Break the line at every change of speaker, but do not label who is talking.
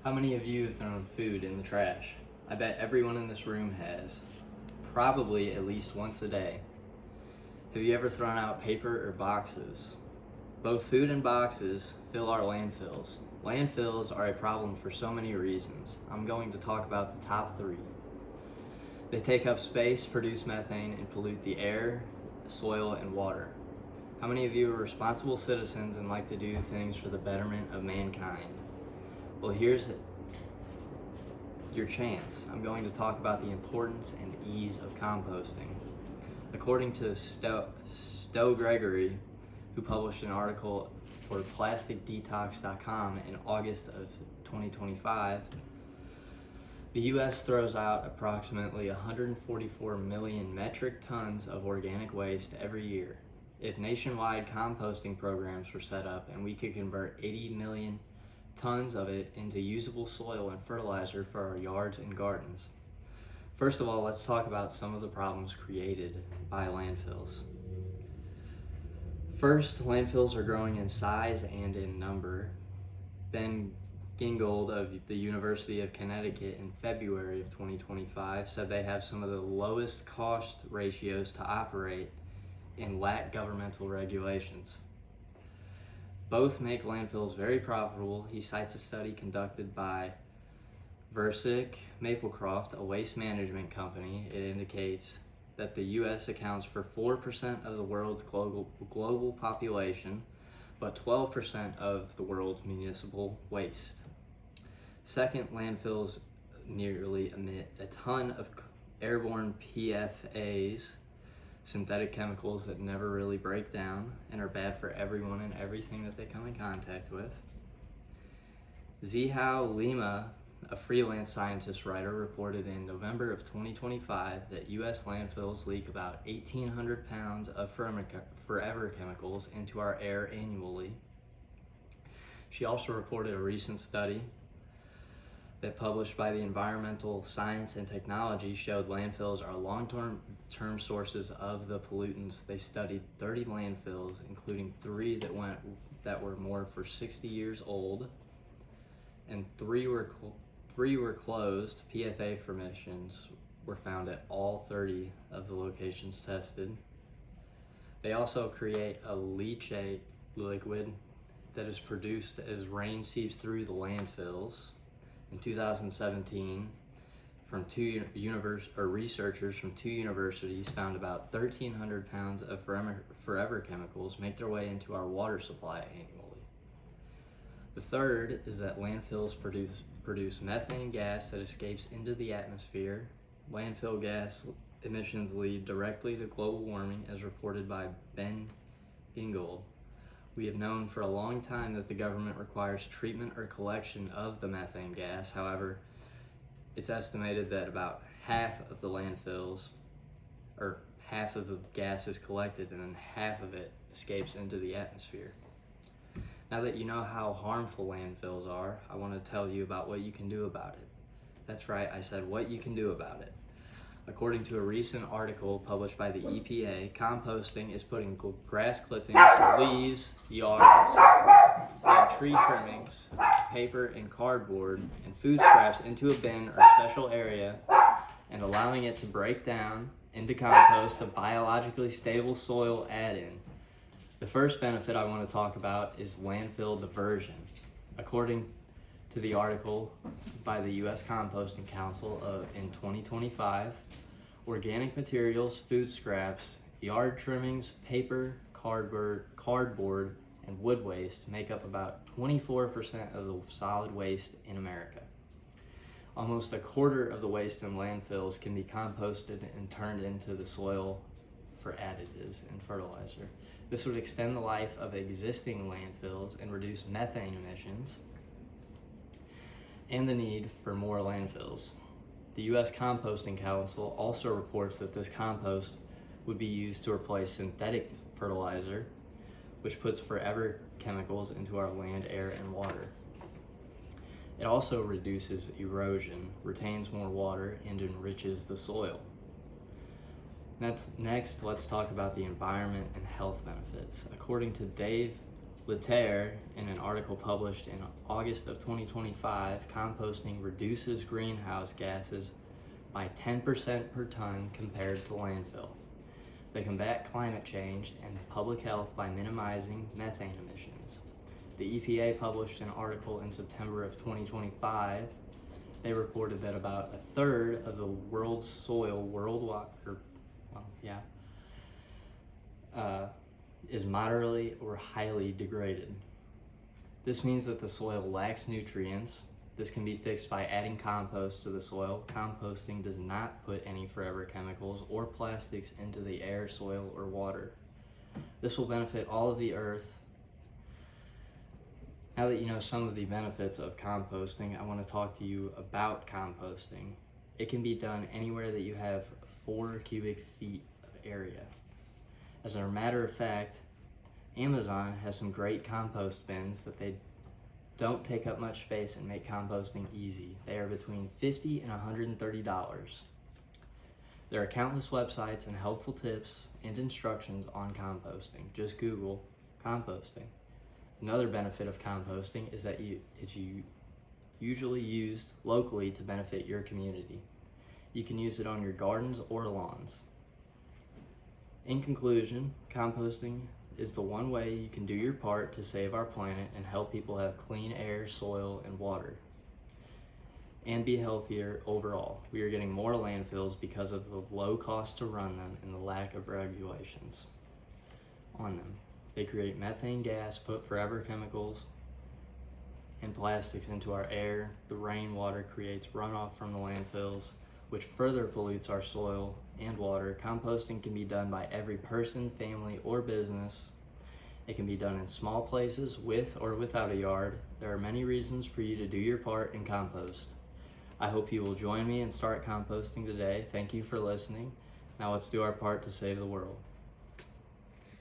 How many of you have thrown food in the trash? I bet everyone in this room has. Probably at least once a day. Have you ever thrown out paper or boxes? Both food and boxes fill our landfills. Landfills are a problem for so many reasons. I'm going to talk about the top 3. They take up space, produce methane, and pollute the air, soil, and water. How many of you are responsible citizens and like to do things for the betterment of mankind? Well, here's your chance. I'm going to talk about the importance and ease of composting. According to Stowe Gregory, who published an article for PlasticDetox.com in August of 2025, the U.S. throws out approximately 144 million metric tons of organic waste every year. If nationwide composting programs were set up and we could convert 80 million tons of it into usable soil and fertilizer for our yards and gardens. First of all, let's talk about some of the problems created by landfills. First, landfills are growing in size and in number. Ben Gingold of the University of Connecticut in February of 2025 said they have some of the lowest cost ratios to operate and lack governmental regulations. Both make landfills very profitable. He cites a study conducted by Versick Maplecroft, a waste management company. It indicates that the U.S. accounts for 4% of the world's global population, but 12% of the world's municipal waste. Second, landfills nearly emit a ton of airborne PFAS, synthetic chemicals that never really break down and are bad for everyone and everything that they come in contact with. Zihao Lima, a freelance scientist writer, reported in November of 2025 that U.S. landfills leak about 1,800 pounds of forever chemicals into our air annually. She also reported a recent study that published by the Environmental Science and Technology showed landfills are long-term sources of the pollutants. They studied 30 landfills, including 3 that were more for 60 years old, and 3 were closed. PFA emissions were found at all 30 of the locations tested. They also create a leachate liquid that is produced as rain seeps through the landfills. In 2017, researchers from 2 universities found about 1,300 pounds of forever chemicals make their way into our water supply annually. The third is that landfills produce methane gas that escapes into the atmosphere. Landfill gas emissions lead directly to global warming, as reported by Ben Gingold. We have known for a long time that the government requires treatment or collection of the methane gas. However, it's estimated that about half of the landfills, or half of the gas is collected and then half of it escapes into the atmosphere. Now that you know how harmful landfills are, I want to tell you about what you can do about it. That's right, I said what you can do about it. According to a recent article published by the EPA, composting is putting grass clippings, leaves, yards, and tree trimmings, paper and cardboard, and food scraps into a bin or special area and allowing it to break down into compost, a biologically stable soil add-in. The first benefit I want to talk about is landfill diversion. According to the article by the U.S. Composting Council in 2025, organic materials, food scraps, yard trimmings, paper, cardboard, and wood waste make up about 24% of the solid waste in America. Almost a quarter of the waste in landfills can be composted and turned into the soil for additives and fertilizer. This would extend the life of existing landfills and reduce methane emissions and the need for more landfills. The U.S. Composting Council also reports that this compost would be used to replace synthetic fertilizer, which puts forever chemicals into our land, air, and water. It also reduces erosion, retains more water, and enriches the soil. Next, let's talk about the environment and health benefits. According to Dave Leterre, in an article published in August of 2025, composting reduces greenhouse gases by 10% per ton compared to landfill. They combat climate change and public health by minimizing methane emissions. The EPA published an article in September of 2025. They reported that about a third of the world's soil worldwide, is moderately or highly degraded. This means that the soil lacks nutrients. This can be fixed by adding compost to the soil. Composting does not put any forever chemicals or plastics into the air, soil, or water. This will benefit all of the earth. Now that you know some of the benefits of composting, I want to talk to you about composting. It can be done anywhere that you have 4 cubic feet of area. As a matter of fact, Amazon has some great compost bins that they don't take up much space and make composting easy. They are between $50 and $130. There are countless websites and helpful tips and instructions on composting. Just Google composting. Another benefit of composting is that it's usually used locally to benefit your community. You can use it on your gardens or lawns. In conclusion, composting is the one way you can do your part to save our planet and help people have clean air, soil, and water, and be healthier overall. We are getting more landfills because of the low cost to run them and the lack of regulations on them. They create methane gas, put forever chemicals and plastics into our air. The rainwater creates runoff from the landfills, which further pollutes our soil and water. Composting can be done by every person, family, or business. It can be done in small places with or without a yard. There are many reasons for you to do your part and compost. I hope you will join me and start composting today. Thank you for listening. Now let's do our part to save the world.